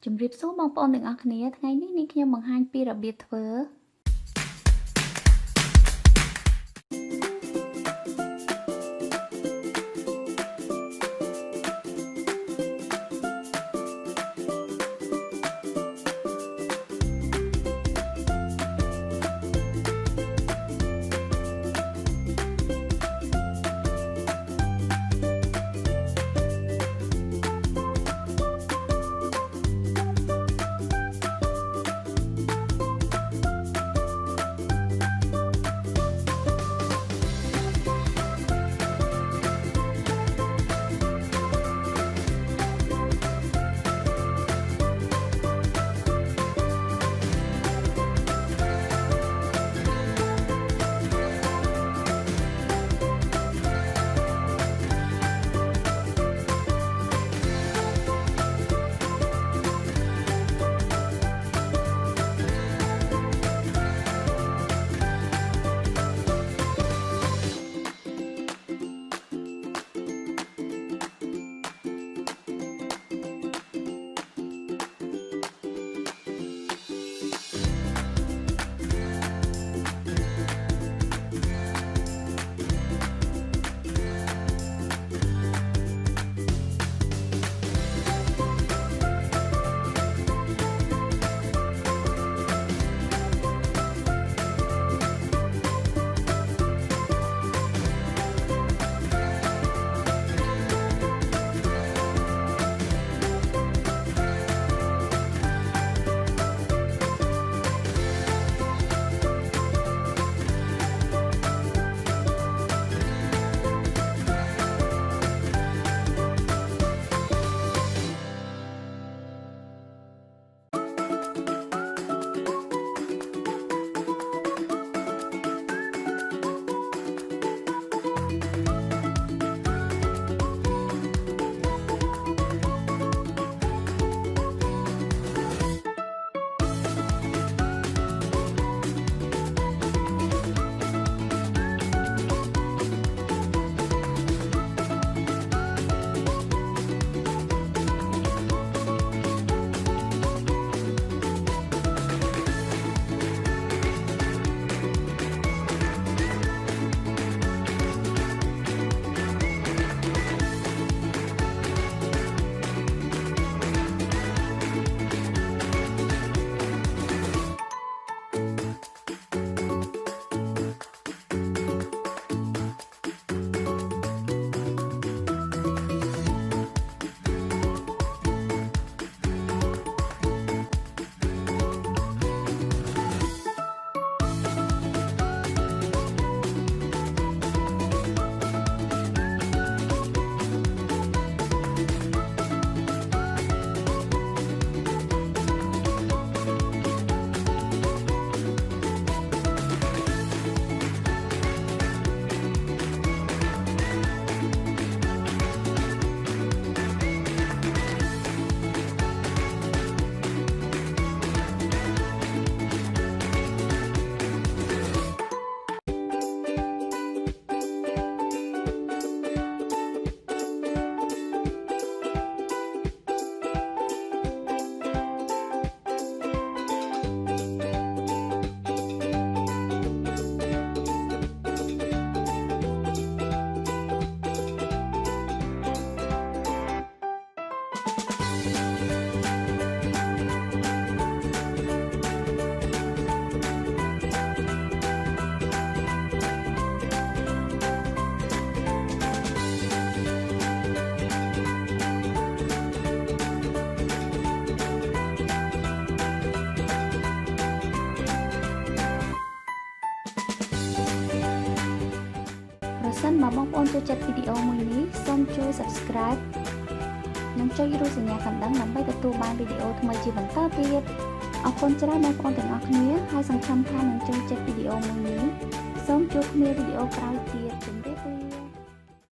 ជំរាបសួរបងប្អូនទាំងអស់គ្នាថ្ងៃនេះនាងខ្ញុំបង្ហាញពីរបៀបធ្វើប្រសិនបើបងប្អូនចូលចិត្តវីដេអូមួយនេះសូមជួយ Subscribe និងចុចរូបសញ្ញាកណ្ដឹងដើម្បីទទួលបានវីដេអូថ្មីជាបន្តទៀតអរគុណច្រើនបងប្អូនទាំងអស់គ្នាហើយសង្ឃឹមថានឹងចូលចិត្តវីដេអូមួយនេះសូមជួបគ្នាវីដេអូក្រោយទៀតជម្រាបលា